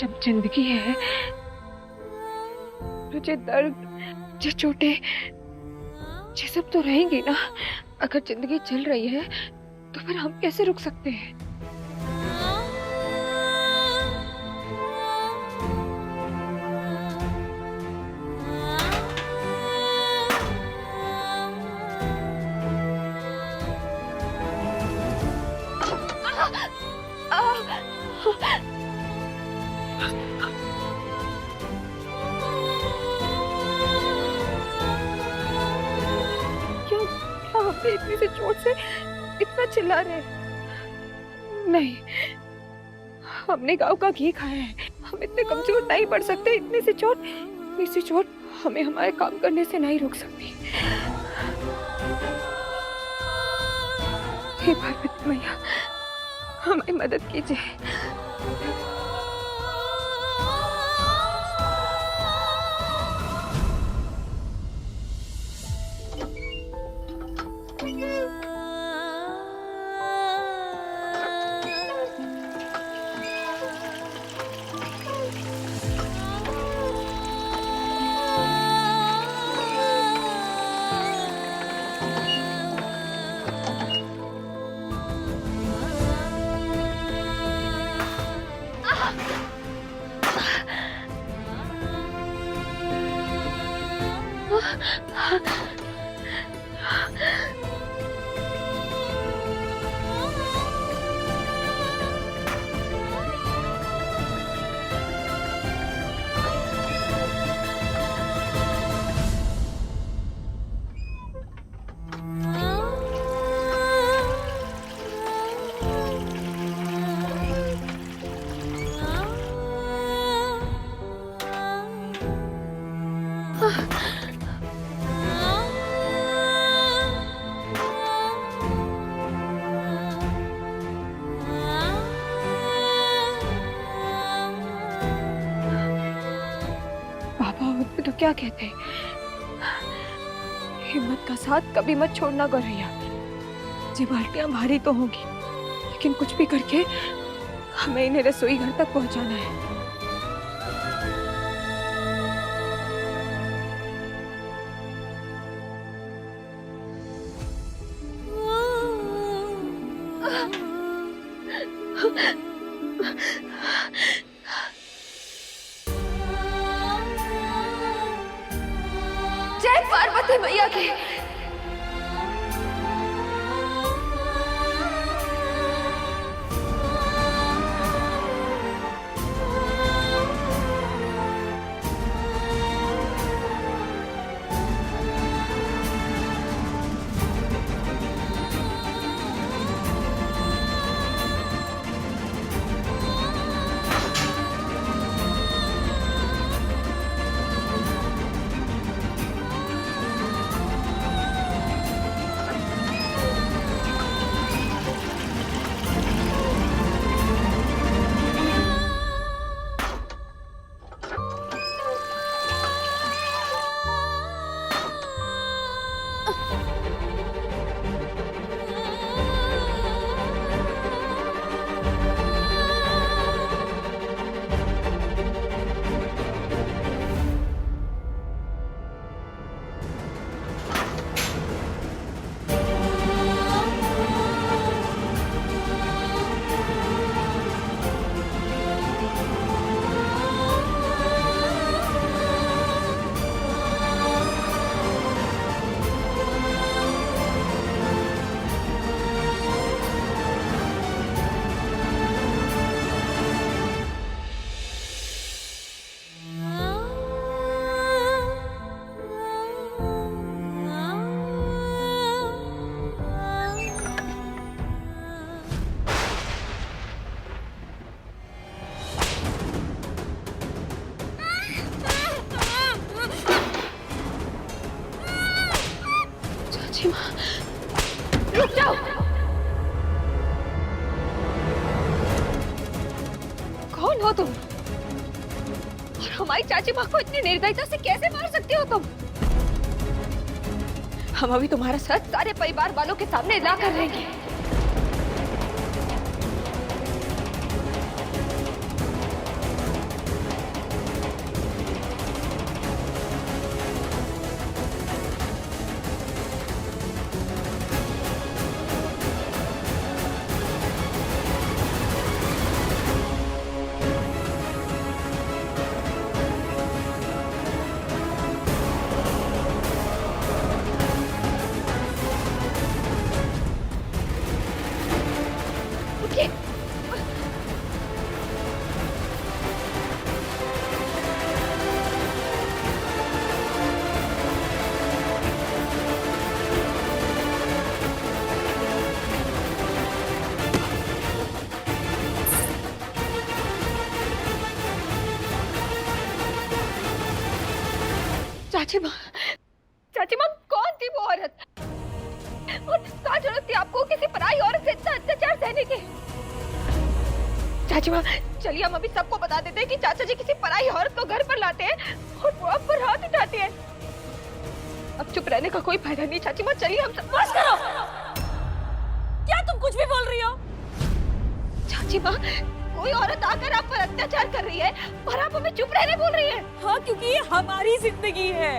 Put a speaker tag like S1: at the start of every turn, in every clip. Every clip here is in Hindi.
S1: जब जिंदगी है, मुझे दर्द, ये चोटें, ये सब तो रहेंगी ना। अगर जिंदगी चल रही है तो फिर हम कैसे रुक सकते हैं? क्यों क्या हम पे इतनी सी चोट से इतना चिल्ला रहे हैं? नहीं, हमने गांव का घी खाया है, हम इतने कमजोर नहीं पड़ सकते। इतनी सी चोट हमें हमारे काम करने से नहीं रोक सकती। हे पार्वती मैया, हमारी मदद कीजिए। तो क्या कहते हैं, हिम्मत का साथ कभी मत छोड़ना गौरैया। जी बाल्टियां भारी तो होंगी, लेकिन कुछ भी करके हमें इन्हें रसोई घर तक पहुंचाना है। जय पार्वती मैया की। रुक जाओ। कौन हो तुम? और हमारी चाची माँ को इतनी निर्दयता से कैसे मार सकती हो तुम? हम अभी तुम्हारा सच सारे परिवार वालों के सामने ला कर रहेंगे। रुकिए। चाची माँ कौन थी वो औरत? और क्या जरूरत थी आपको किसी पराई औरत से इतना अत्याचार सहने की? चाची माँ चलिए हम अभी सबको बता देते हैं कि चाचा जी किसी पराई औरत को घर पर लाते हैं और वो आप पर हाथ उठाते हैं। अब चुप रहने का कोई फायदा नहीं चाची माँ, चलिए हम सब। बस करो। क्या तुम कुछ भी बोल रही हो? चाची माँ कोई औरत आकर आप पर अत्याचार कर रही है और आप हमें चुप रहने बोल रही है।
S2: हाँ, क्योंकि ये हमारी जिंदगी है,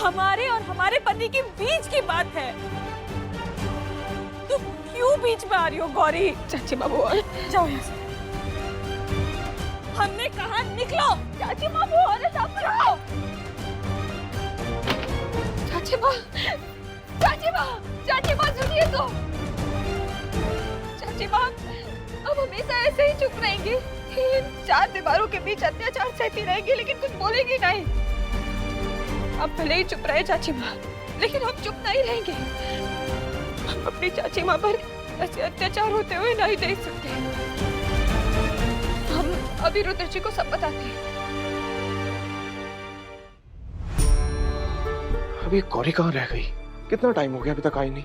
S2: हमारे और हमारे पति के बीच की बात है। तुम क्यों बीच में आ रही हो गौरी?
S1: चाची माँ वो
S2: जाओ यहाँ से। हमने कहा निकलो।
S1: चाची माँ वो औरत आप जाओ। चाची माँ सुनिए तो। चाची माँ अब हमेशा ऐसे ही चुप रहेंगे, इन चार दीवारों के बीच अत्याचार सहती रहेंगी लेकिन कुछ बोलेंगी नहीं। अब भले ही चुप रहे चाची माँ, लेकिन हम चुप नहीं रहेंगे। हम अपनी चाची माँ पर ऐसे अत्याचार होते हुए नहीं देख सकते। हम अभी रुद्र जी को सब बताते हैं।
S3: अभी गौरी कहाँ रह गई? कितना टाइम हो गया अभी तक आई नहीं।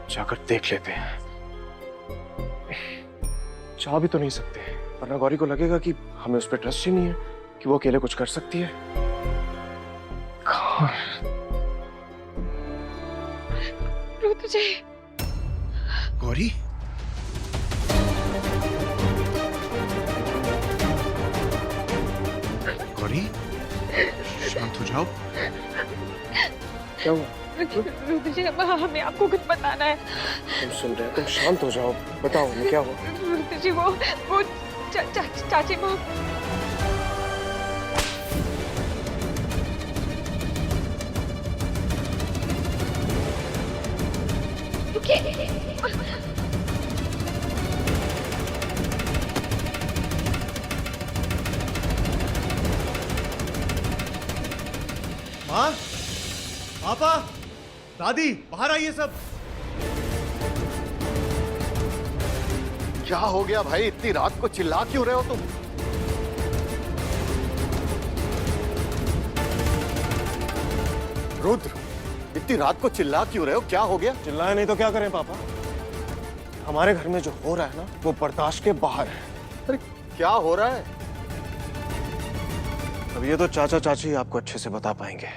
S3: जाकर देख लेते हैं। चाह भी तो नहीं सकते, वरना गौरी को लगेगा कि हमें उस पर ट्रस्ट ही नहीं है कि वो अकेले कुछ कर सकती है। कहाँ?
S1: रुद्र जी।
S4: गौरी, गौरी शांत हो जाओ।
S3: क्या हुआ?
S1: रुद्र जी हमें आपको कुछ बताना है।
S3: तुम सुन रहे हो? तुम शांत हो जाओ, बताओ हमें क्या हुआ।
S1: रुद्र जी वो चाची माँ।
S4: माँ, पापा, दादी, बाहर आइए सब।
S5: क्या हो गया भाई? इतनी रात को चिल्ला क्यों रहे हो तुम? रुद्र, इतनी रात को चिल्ला क्यों रहे हो? क्या हो गया?
S3: चिल्लाए नहीं तो क्या करें पापा? हमारे घर में जो हो रहा है ना, वो बर्दाश्त के बाहर है।
S5: अरे क्या हो रहा है?
S3: अब ये तो चाचा चाची आपको अच्छे से बता पाएंगे।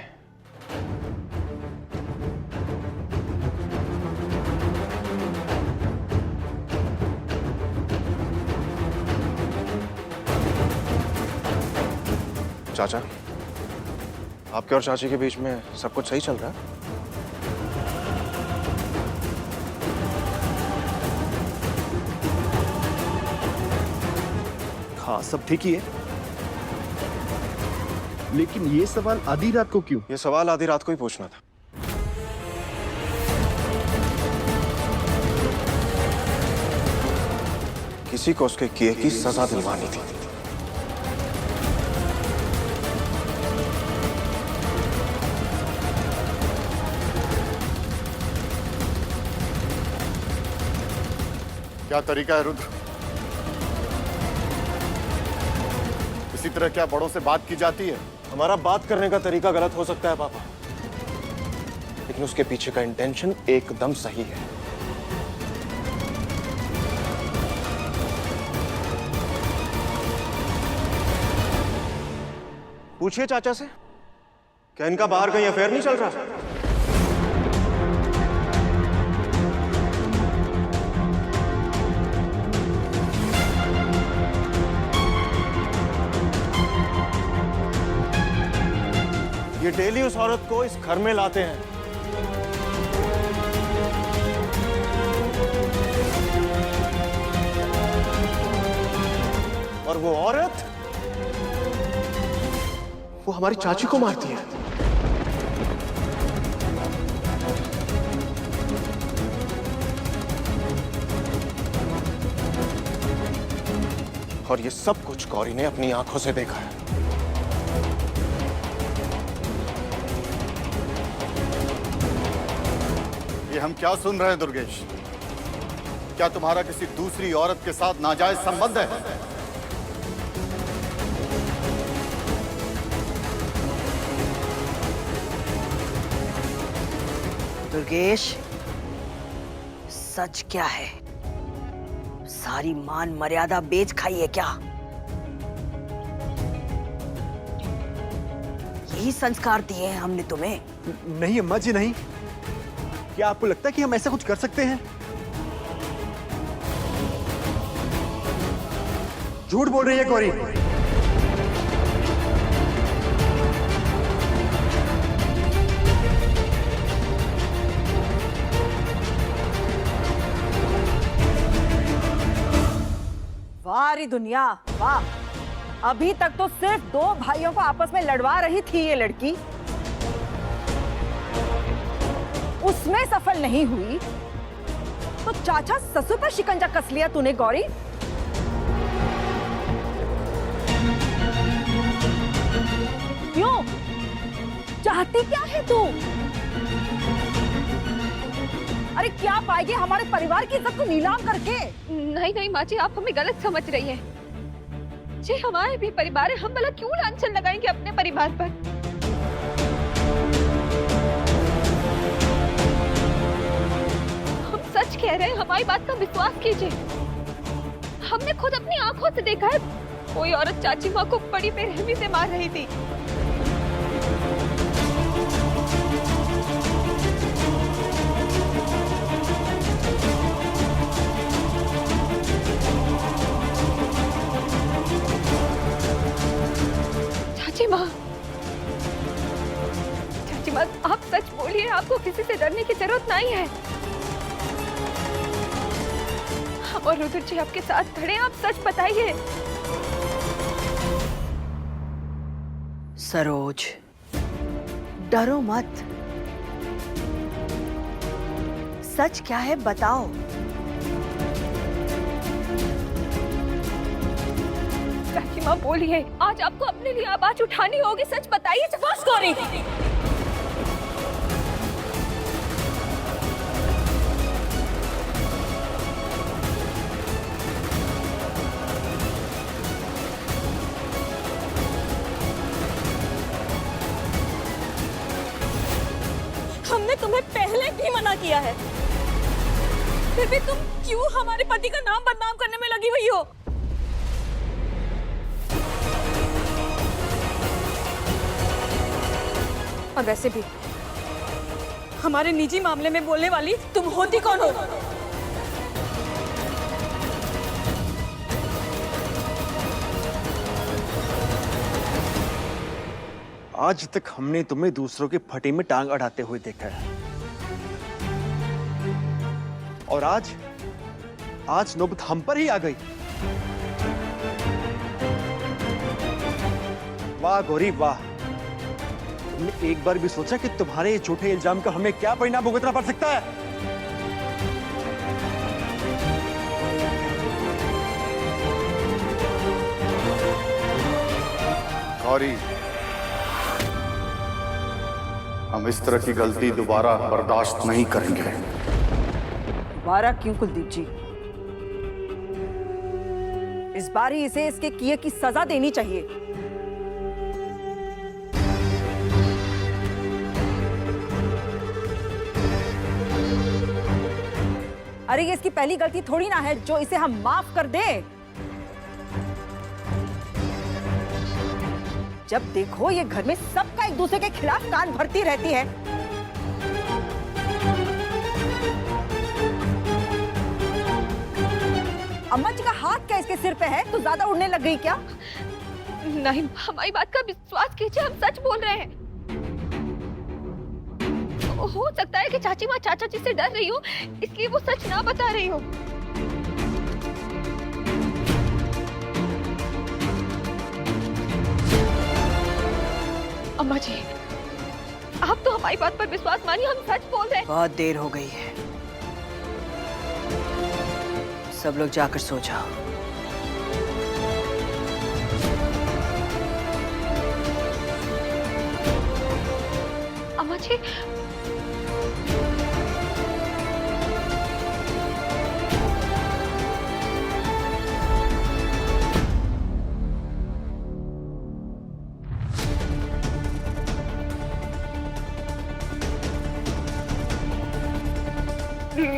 S3: चाचा, आपके और चाची के बीच में सब कुछ सही चल रहा है?
S6: हाँ, सब ठीक ही है, लेकिन ये सवाल आधी रात को क्यों?
S3: ये सवाल आधी रात को ही पूछना था। किसी को उसके किए की सजा दिलवानी थी।
S5: क्या तरीका है रुद्र? इसी तरह क्या बड़ों से बात की जाती है?
S3: हमारा बात करने का तरीका गलत हो सकता है पापा, लेकिन उसके पीछे का इंटेंशन एकदम सही है। पूछिए चाचा से, क्या इनका बाहर कहीं अफेयर नहीं चल रहा? ये डेली उस औरत को इस घर में लाते हैं। और वो औरत, वो हमारी चाची को मारती है। और ये सब कुछ गौरी ने अपनी आंखों से देखा है।
S5: ये हम क्या सुन रहे हैं दुर्गेश? क्या तुम्हारा किसी दूसरी औरत के साथ नाजायज संबंध है?
S7: दुर्गेश, सच क्या है? सारी मान मर्यादा बेच खाई है क्या? यही संस्कार दिए हैं हमने तुम्हें?
S6: नहीं अम्मा जी नहीं। क्या आपको लगता है कि हम ऐसा कुछ कर सकते हैं? झूठ बोल रही है गौरी।
S2: वाह री दुनिया, वाह। अभी तक तो सिर्फ दो भाइयों को आपस में लड़वा रही थी ये लड़की, उसमें सफल नहीं हुई तो चाचा ससुर पर शिकंजा कस लिया तूने गौरी। क्यों? चाहती क्या है तू? अरे क्या पाएगी हमारे परिवार की इज्जत को नीलाम करके?
S1: नहीं नहीं माँ जी, आप हमें गलत समझ रही हैं। जी हमारे भी परिवार है, हम भला क्यों लांछन लगाएंगे अपने परिवार पर? हम सच कह रहे हैं, हमारी बात का विश्वास कीजिए। हमने खुद अपनी आंखों से देखा है, कोई औरत चाची माँ को बड़ी बेरहमी से मार रही थी। चाची माँ, आप सच बोलिए, आपको किसी से डरने की जरूरत नहीं है। हम और रुद्र जी आपके साथ खड़े हैं, आप सच बताइए।
S7: सरोज, डरो मत। सच क्या है बताओ।
S1: चाची माँ बोलिए, आज आपको अपने लिए आवाज उठानी होगी, सच बताइए। बस गौरी,
S2: हमने तुम्हें पहले भी मना किया है, फिर भी तुम क्यों हमारे पति का नाम बदनाम करने में लगी हुई हो? और वैसे भी हमारे निजी मामले में बोलने वाली तुम होती कौन हो?
S6: आज तक हमने तुम्हें दूसरों के फटे में टांग अड़ाते हुए देखा है, और आज नौबत हम पर ही आ गई। वाह गौरी वाह, तुमने एक बार भी सोचा कि तुम्हारे ये झूठे इल्जाम का हमें क्या परिणाम भुगतना पड़ सकता है?
S5: गौरी, हम इस तरह की गलती दोबारा बर्दाश्त नहीं करेंगे।
S2: दोबारा क्यों कुलदीप जी? इस बार ही इसे इसके किए की सजा देनी चाहिए। अरे ये इसकी पहली गलती थोड़ी ना है जो इसे हम माफ कर दें। जब देखो ये घर में सबका एक दूसरे के खिलाफ कान भरती रहती है। अम्मा जी का हाथ क्या इसके सिर पे है? तो ज्यादा उड़ने लग गई क्या?
S1: नहीं, हमारी बात का विश्वास कीजिए, हम सच बोल रहे हैं। हो सकता है कि चाची माँ चाचा जी से डर रही हो, इसलिए वो सच ना बता रही हो। अम्मा जी, आप तो हमारी बात पर विश्वास मानिए, हम सच बोल रहे हैं।
S7: बहुत देर हो गई है, सब लोग जाकर सो जाओ।
S1: चाची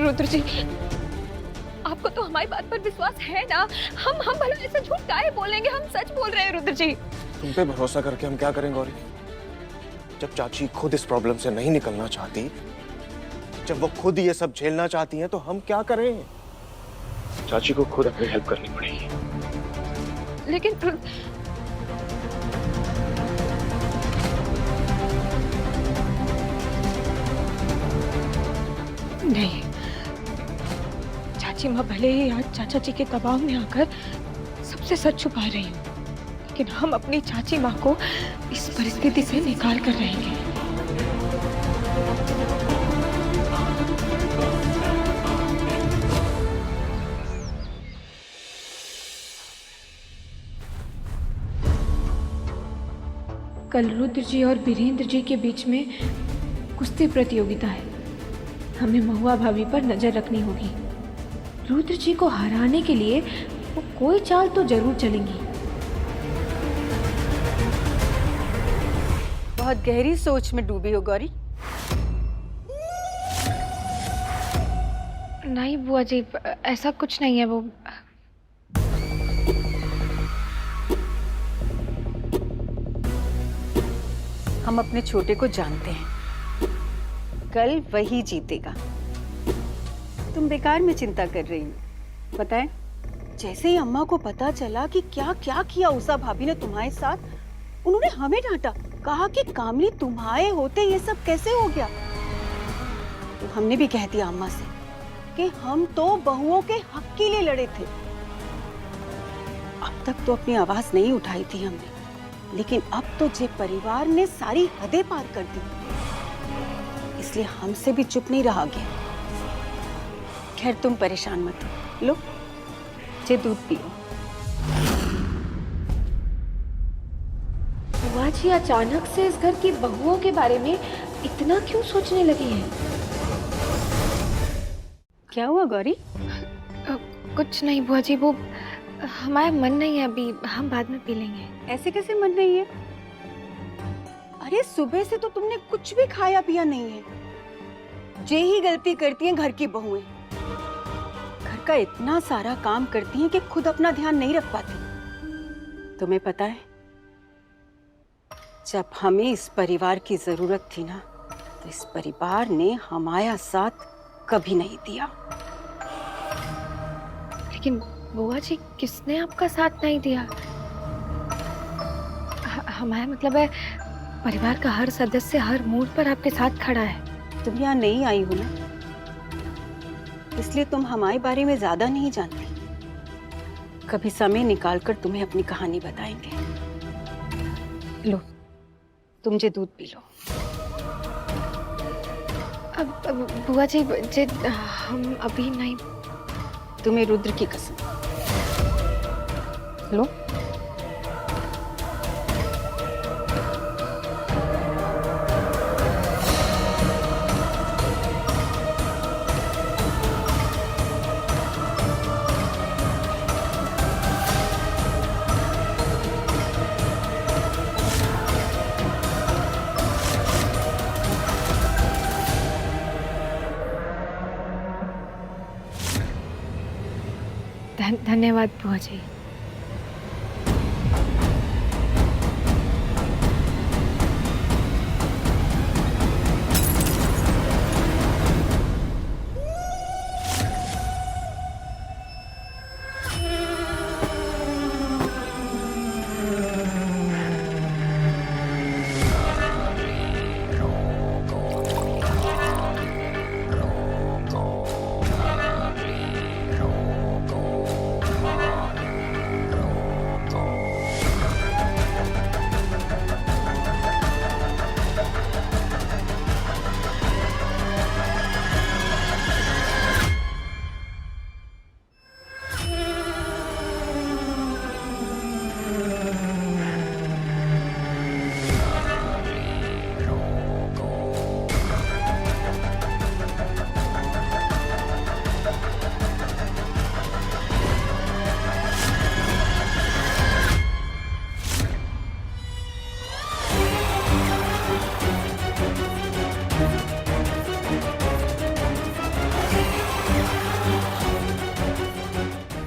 S1: रुद्र जी, आपको तो हमारी बात पर विश्वास है ना? हम भला ऐसे झूठ काहे बोलेंगे? हम सच बोल रहे हैं रुद्र जी।
S3: तुम पे भरोसा करके हम क्या करें गौरी? जब चाची खुद इस प्रॉब्लम से नहीं निकलना चाहती, जब वो खुद ये सब झेलना चाहती हैं, तो हम क्या करें? चाची को खुद अपनी हेल्प करनी पड़ेगी।
S1: लेकिन नहीं, चाची माँ भले ही आज चाचा जी के दबाव में आकर सबसे सच छुपा रही हूँ, लेकिन हम अपनी चाची माँ को इस परिस्थिति से निकाल कर रहेंगे। कल रुद्र जी और वीरेंद्र जी के बीच में कुश्ती प्रतियोगिता है। हमें महुआ भाभी पर नजर रखनी होगी। रुद्र जी को हराने के लिए वो कोई चाल तो जरूर चलेंगी।
S8: बहुत गहरी सोच में डूबी हो गौरी।
S1: नहीं बुआ जी, ऐसा कुछ नहीं है। वो
S8: हम अपने छोटे को जानते हैं, कल वही जीतेगा। तुम बेकार में चिंता कर रही हो। पता है, जैसे ही अम्मा को पता चला कि क्या क्या किया उषा भाभी ने तुम्हारे साथ, उन्होंने हमें डांटा, कहा कि कामनी तुम्हारे होते ये सब कैसे हो गया। तो हमने भी कह दिया अम्मा से कि हम तो बहुओं के हक के लिए लड़े थे। अब तक तो अपनी आवाज नहीं उठाई थी हमने, लेकिन अब तो जे परिवार ने सारी हदें पार कर दी, इसलिए हमसे भी चुप नहीं रहा गया। खैर तुम परेशान मत हो, लो जे दूध पियो।
S1: बुआ जी अचानक से इस घर की बहुओं के बारे में इतना क्यों सोचने लगी हैं?
S8: क्या हुआ गौरी?
S1: कुछ नहीं बुआ जी, वो हमारा मन नहीं है अभी, हम बाद में पी लेंगे।
S8: ऐसे कैसे मन नहीं है? अरे सुबह से तो तुमने कुछ भी खाया पिया नहीं है। जे ही गलती करती हैं घर की बहुएं। घर का इतना सारा काम करती हैं कि खुद अपना ध्यान नहीं रख पाती। तुम्हें पता है, जब हमें इस परिवार की जरूरत थी ना, तो इस परिवार ने हमारा साथ कभी नहीं दिया।
S1: लेकिन बुआ जी, किसने आपका साथ नहीं दिया? हमारा मतलब है, परिवार का हर सदस्य हर मोड़ पर आपके साथ खड़ा है।
S8: तुम यहाँ नहीं आई हो ना, इसलिए तुम हमारे बारे में ज्यादा नहीं जानती। कभी समय निकालकर तुम्हें अपनी कहानी बताएंगे। लो, तुम जे दूध पी लो।
S1: अब बुआ जी, हम अभी नहीं।
S8: तुम्हें रुद्र की कसम। लो।
S1: धन्यवाद बुआ जी।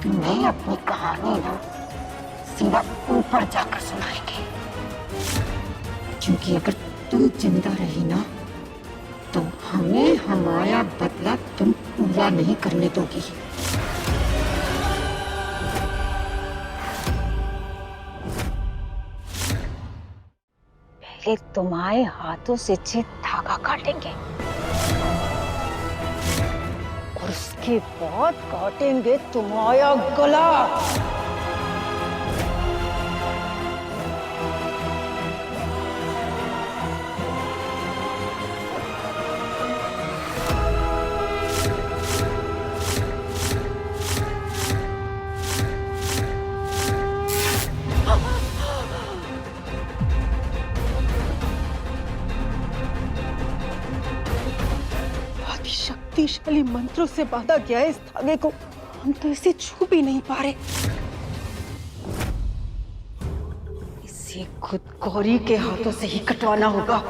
S9: तुम्हें अपनी कहानी ना सीधा ऊपर जाकर सुनाएंगे, क्योंकि अगर तुम जिंदा रही ना तो हमें हमारा बदला तुम पूरा नहीं करने दोगी।
S8: पहले तुम्हारे हाथों से धागा काटेंगे और उसके बाद काटेंगे तुम्हारा गला। शक्तिशाली मंत्रों से बांधा गया है इस धागे को, हम तो इसे छू भी नहीं पा रहे। इसे खुद गौरी के हाथों से ही कटवाना होगा।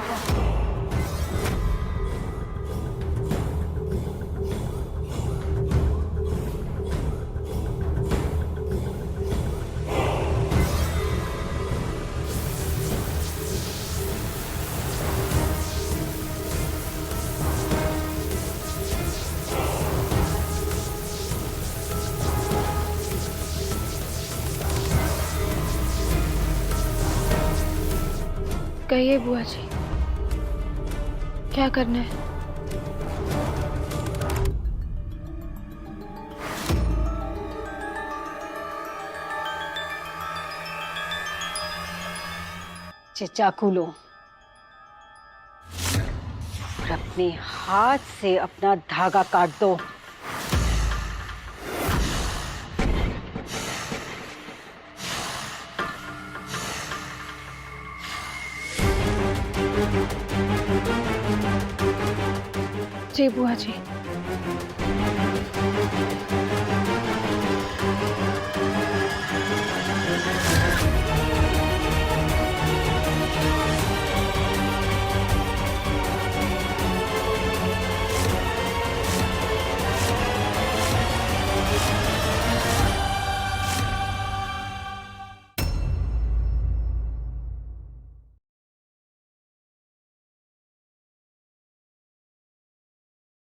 S1: कहिए बुआ जी, क्या करना है?
S8: चाकू लो और अपने हाथ से अपना धागा काट दो।
S1: जी बुआ जी।